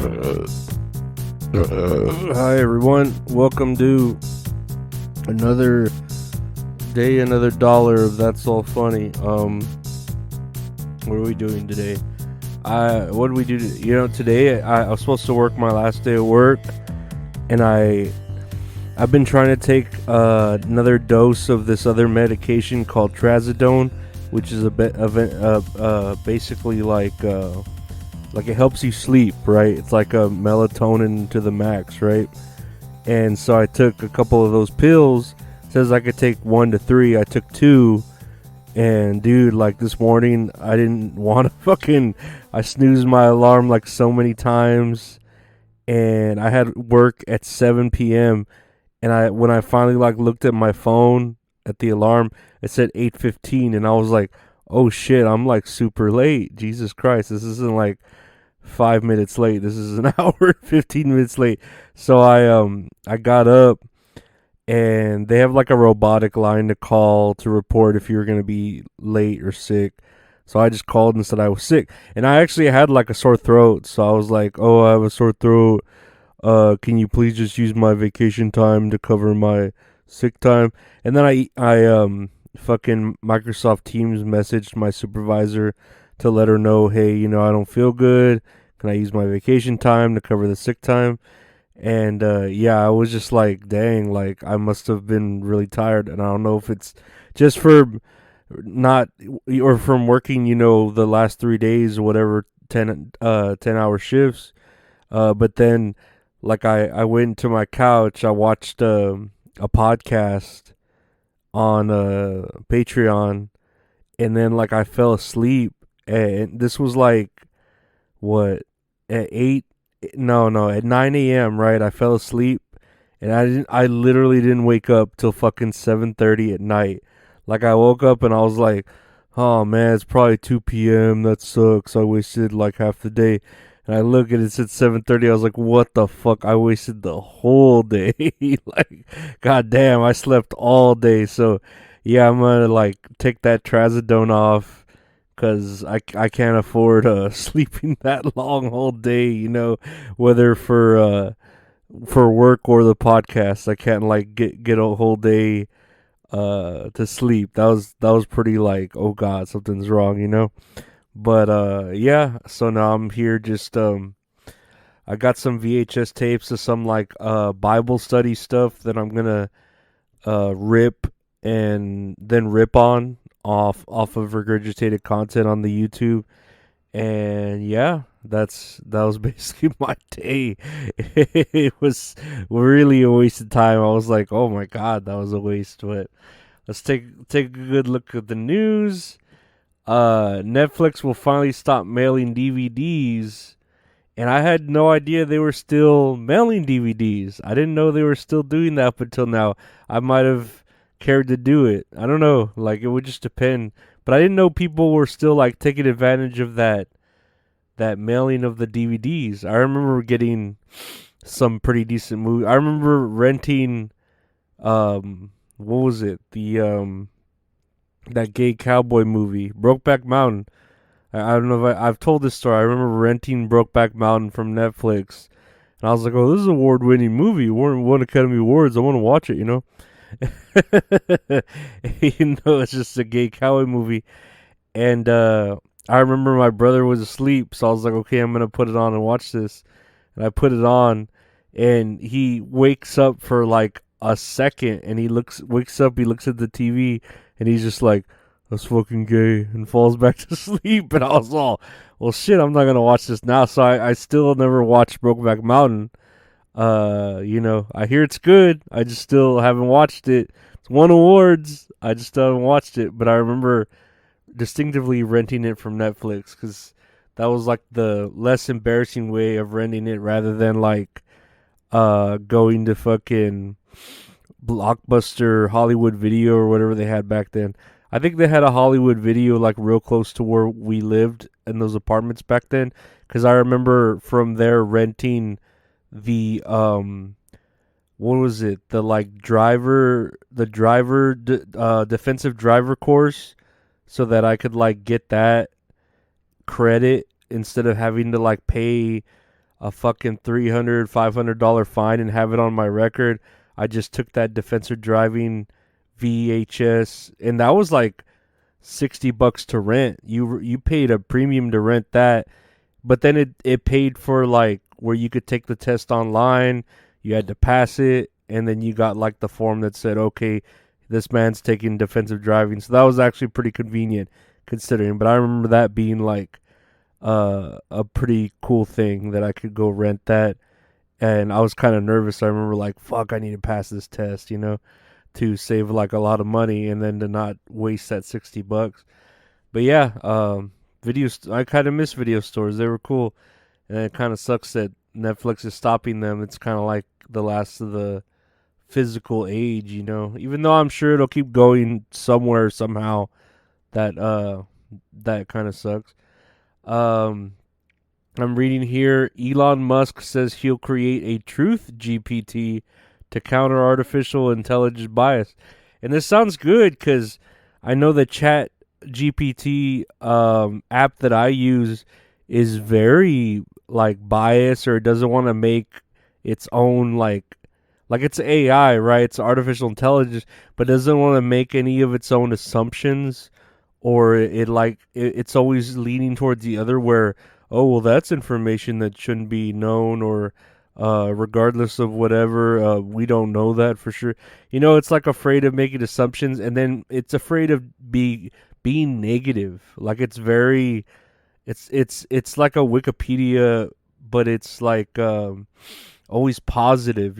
Hi everyone, welcome to another day, another dollar of That's All Funny. What are we doing today? What did we do? Today I was supposed to work my last day of work, and I've been trying to take another dose of this other medication called trazodone, which is basically like it helps you sleep, right? It's like a melatonin to the max, right? And so I took a couple of those pills. It says I could take 1 to 3. I took 2. And dude, like this morning, I didn't want to I snoozed my alarm like so many times. And I had work at 7 p.m. And when I finally like looked at my phone at the alarm, it said 8:15. And I was like, oh shit, I'm like super late. Jesus Christ, this isn't like 5 minutes late. This is an hour 15 minutes late. So I got up, and they have like a robotic line to call to report if you're going to be late or sick. So I just called and said I was sick, and I actually had like a sore throat. So I was like, oh, I have a sore throat. Can you please just use my vacation time to cover my sick time? And then I fucking Microsoft Teams messaged my supervisor to let her know, hey, I don't feel good. Can I use my vacation time to cover the sick time? And I was just like, dang, like I must have been really tired. And I don't know if it's just for not or from working, the last 3 days or whatever, 10-hour shifts. But then, like I went to my couch, I watched a podcast on Patreon, and then like I fell asleep. And this was like what, at 8? No, at 9 a.m. right? I fell asleep, and I literally didn't wake up till fucking 7:30 at night. Like I woke up and I was like, oh man, it's probably 2 p.m. That sucks. I wasted like half the day. And I look at it, it's at 7:30. I was like, what the fuck? I wasted the whole day. Like, goddamn, I slept all day. So yeah, I'm gonna like take that trazodone off, because I can't afford sleeping that long whole day, whether for work or the podcast. I can't like get a whole day to sleep. That was pretty like, oh god, something's wrong. But so now I'm here just I got some VHS tapes of some like Bible study stuff that I'm gonna rip and then rip on off of regurgitated content on the YouTube. And yeah, that was basically my day. It was really a waste of time. I was like, oh my god, that was a waste. But let's take a good look at the news. Netflix will finally stop mailing DVDs. And I had no idea they were still mailing DVDs. I didn't know they were still doing that up until now. I might have cared to do it. I don't know. Like, it would just depend. But I didn't know people were still, like, taking advantage of that mailing of the DVDs. I remember getting some pretty decent movies. I remember renting, what was it? That gay cowboy movie, Brokeback Mountain. I don't know if I've told this story. I remember renting Brokeback Mountain from Netflix, and I was like, "Oh, this is an award-winning movie. Won Academy Awards. I want to watch it." It's just a gay cowboy movie. And I remember my brother was asleep, so I was like, "Okay, I'm gonna put it on and watch this." And I put it on, and he wakes up for like a second, and wakes up. He looks at the TV, and he's just like, that's fucking gay, and falls back to sleep. And I was all, well, shit, I'm not gonna watch this now. So I still never watched Brokeback Mountain. I hear it's good. I just still haven't watched it. It's won awards. I just haven't watched it. But I remember distinctively renting it from Netflix, because that was like the less embarrassing way of renting it, rather than like going to fucking Blockbuster, Hollywood Video, or whatever they had back then. I think they had a Hollywood Video like real close to where we lived in those apartments back then, because I remember from there renting the what was it, the like defensive driver course, so that I could like get that credit instead of having to like pay a fucking $300-$500 fine and have it on my record. I just took that defensive driving VHS, and that was like $60 to rent. You paid a premium to rent that, but then it paid for like where you could take the test online. You had to pass it, and then you got like the form that said, okay, this man's taking defensive driving. So that was actually pretty convenient considering. But I remember that being like a pretty cool thing that I could go rent that. And I was kind of nervous. I remember like, fuck, I need to pass this test, to save like a lot of money and then to not waste that $60. But yeah, I kind of miss video stores. They were cool, and it kind of sucks that Netflix is stopping them. It's kind of like the last of the physical age, Even though I'm sure it'll keep going somewhere somehow. That kind of sucks. Um, I'm reading here. Elon Musk says he'll create a TruthGPT to counter artificial intelligence bias, and this sounds good because I know the Chat GPT app that I use is very like biased, or doesn't want to make its own like it's AI, right? It's artificial intelligence, but doesn't want to make any of its own assumptions, or it's always leaning towards the other where, oh well, that's information that shouldn't be known, or regardless of whatever, we don't know that for sure. It's like afraid of making assumptions, and then it's afraid of being negative. Like it's very, it's like a Wikipedia, but it's like always positive.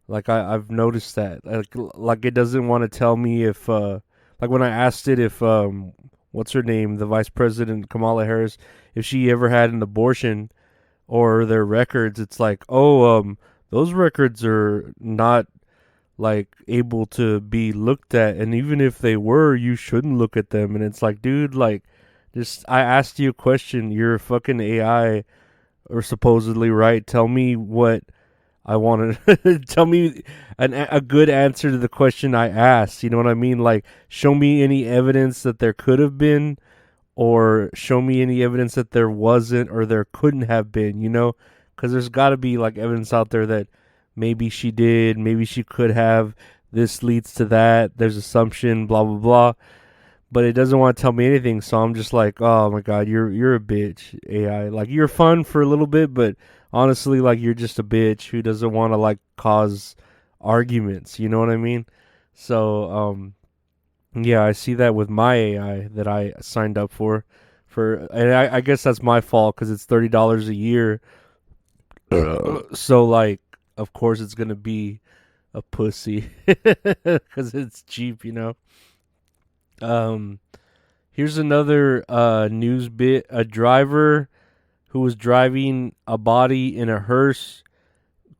Like I've noticed that. Like it doesn't want to tell me if like when I asked it if what's her name, the Vice President Kamala Harris, if she ever had an abortion or their records, it's like, oh, those records are not like able to be looked at, and even if they were, you shouldn't look at them. And it's like, dude, like, just I asked you a question. You're a fucking AI, or supposedly, right? Tell me what I wanted. Tell me a good answer to the question I asked. You know what I mean? Like, show me any evidence that there could have been, or show me any evidence that there wasn't or there couldn't have been, because there's got to be like evidence out there that maybe she did, maybe she could have, this leads to that, there's assumption, blah blah blah, but it doesn't want to tell me anything. So I'm just like, oh my god, you're a bitch, AI. Like, you're fun for a little bit, but honestly, like, you're just a bitch who doesn't want to like cause arguments, you know what I mean? So yeah, I see that with my AI that I signed up for, and I guess that's my fault because it's $30 a year. So like, of course it's gonna be a pussy because it's cheap, Here's another news bit. A driver who was driving a body in a hearse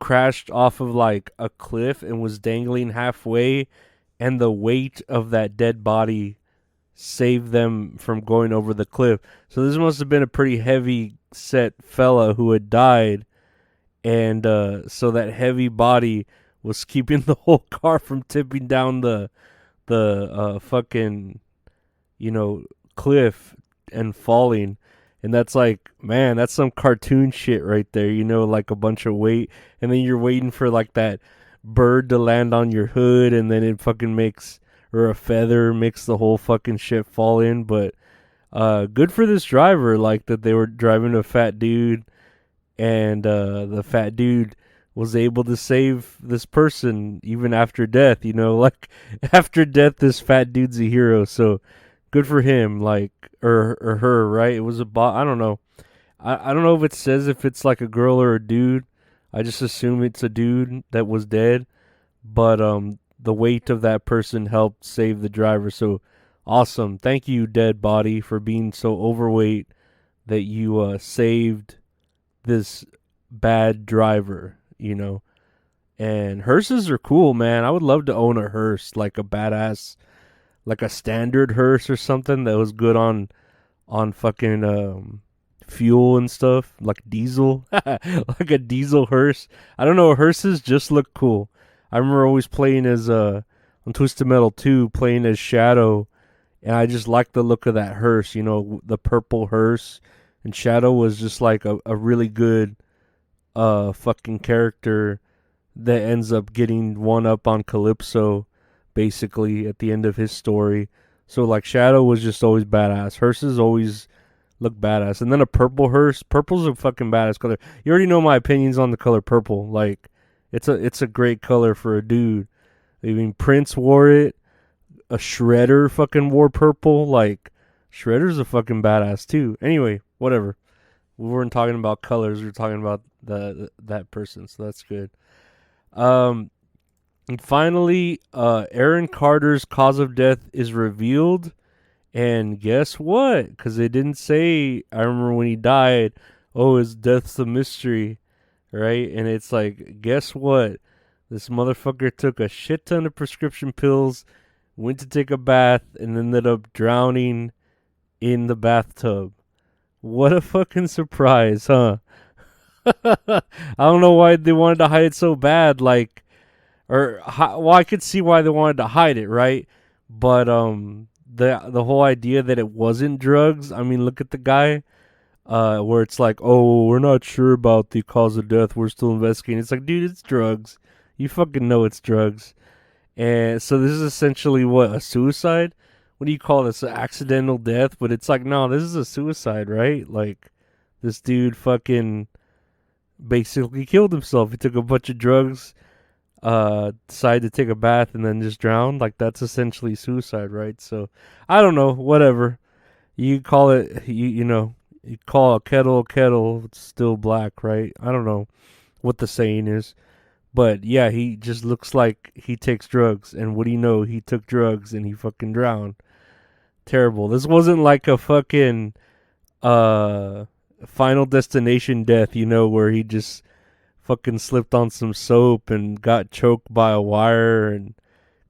crashed off of like a cliff and was dangling halfway, and the weight of that dead body saved them from going over the cliff. So this must have been a pretty heavy set fella who had died, and so that heavy body was keeping the whole car from tipping down the fucking cliff and falling. And that's like, man, that's some cartoon shit right there, like a bunch of weight, and then you're waiting for like that bird to land on your hood, and then it fucking makes, or a feather makes the whole fucking shit fall in. But good for this driver, like that they were driving a fat dude, and the fat dude was able to save this person even after death, like after death this fat dude's a hero. So good for him, like, or her, right? It was I don't know. I don't know if it says if it's like a girl or a dude. I just assume it's a dude that was dead, but the weight of that person helped save the driver. So awesome. Thank you, dead body, for being so overweight that you saved this bad driver, And hearses are cool, man. I would love to own a hearse, like a badass, like a standard hearse or something that was good on fucking fuel and stuff, like diesel, like a diesel hearse. I don't know, hearses just look cool. I remember always playing as on Twisted Metal 2, playing as Shadow, and I just liked the look of that hearse, the purple hearse, and Shadow was just like a really good fucking character that ends up getting one up on Calypso, basically at the end of his story. So like Shadow was just always badass. Hearses always look badass, and then a purple hearse. Purple's a fucking badass color. You already know my opinions on the color purple. Like it's a great color for a dude. I mean, Prince wore it. A Shredder fucking wore purple. Like Shredder's a fucking badass too. Anyway, whatever. We weren't talking about colors. We were talking about that person. So that's good. And finally, Aaron Carter's cause of death is revealed. And guess what? Because they didn't say, I remember when he died, oh, his death's a mystery, right? And it's like, guess what? This motherfucker took a shit ton of prescription pills, went to take a bath, and ended up drowning in the bathtub. What a fucking surprise, huh? I don't know why they wanted to hide it so bad. Like, well, I could see why they wanted to hide it, right? But the whole idea that it wasn't drugs. I mean, look at the guy. Where it's like, oh, we're not sure about the cause of death. We're still investigating. It's like, dude, it's drugs. You fucking know it's drugs. And so this is essentially what, a suicide? What do you call this? An accidental death? But it's like, no, this is a suicide, right? Like, this dude fucking basically killed himself. He took a bunch of drugs, decided to take a bath, and then just drowned. Like, that's essentially suicide, right? So, I don't know. Whatever. You call it, you know, you call a kettle, it's still black, right? I don't know what the saying is. But yeah, he just looks like he takes drugs. And what do you know? He took drugs and he fucking drowned. Terrible. This wasn't like a fucking Final Destination death, you know, where he just fucking slipped on some soap and got choked by a wire and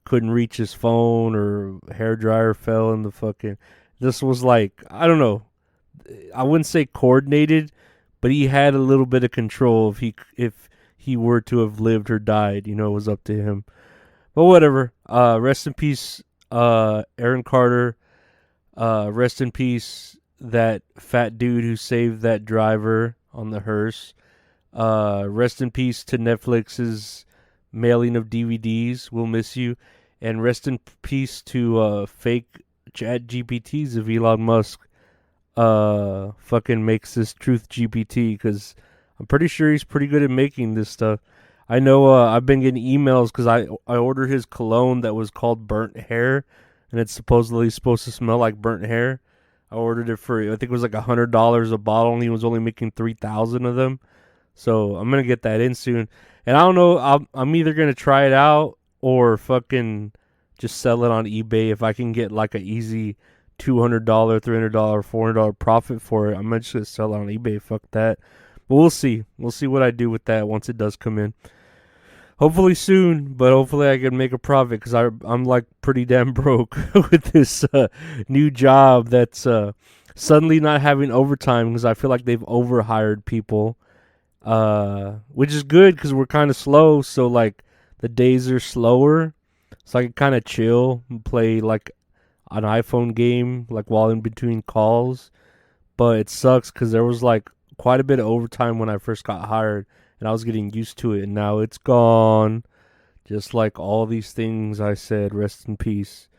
couldn't reach his phone, or hair dryer fell in the fucking. This was like, I don't know. I wouldn't say coordinated, but he had a little bit of control if he were to have lived or died. You know, it was up to him. But whatever. Rest in peace, Aaron Carter. Rest in peace, that fat dude who saved that driver on the hearse. Rest in peace to Netflix's mailing of DVDs. We'll miss you. And rest in peace to fake chat GPTs of Elon Musk. Fucking makes this TruthGPT, because I'm pretty sure he's pretty good at making this stuff. I know I've been getting emails because I ordered his cologne that was called Burnt Hair, and it's supposedly supposed to smell like burnt hair. I ordered it for, I think it was like $100 a bottle, and he was only making 3,000 of them. So I'm going to get that in soon. And I don't know, I'm either going to try it out or fucking just sell it on eBay. If I can get like an easy $200, $300, $400 profit for it, I'm just going to sell it on eBay. Fuck that. But we'll see. We'll see what I do with that once it does come in. Hopefully soon, but hopefully I can make a profit, because I'm like pretty damn broke with this new job that's suddenly not having overtime, because I feel like they've overhired people, which is good because we're kind of slow. So like the days are slower, so I can kind of chill and play like an iPhone game like while in between calls. But it sucks because there was like quite a bit of overtime when I first got hired, and I was getting used to it, and now it's gone. Just like all these things I said, rest in peace.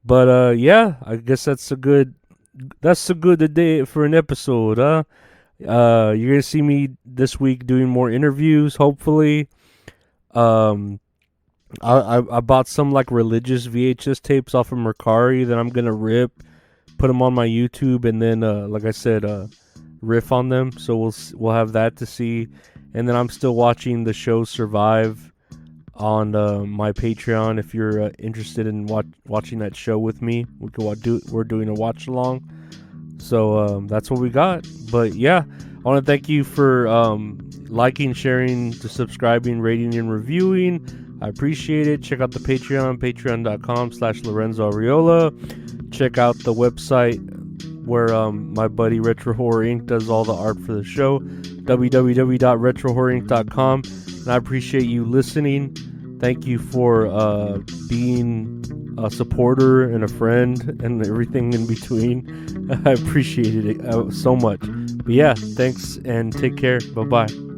But yeah, I guess that's a good day for an episode, huh? You're gonna see me this week doing more interviews, hopefully. I bought some like religious VHS tapes off of Mercari that I'm gonna rip, put them on my YouTube, and then like I said, riff on them. So we'll have that to see. And then I'm still watching the show Survive on my Patreon. If you're interested in watching that show with me, we're doing a watch along. So that's what we got. But yeah, I want to thank you for liking, sharing, subscribing, rating, and reviewing. I appreciate it. Check out the Patreon, patreon.com/Lorenzo Ariola. Check out the website where my buddy Retro Horror Inc. does all the art for the show, www.retrohorrorinc.com. And I appreciate you listening. Thank you for being a supporter and a friend and everything in between. I appreciated it so much. But yeah, thanks and take care. Bye-bye.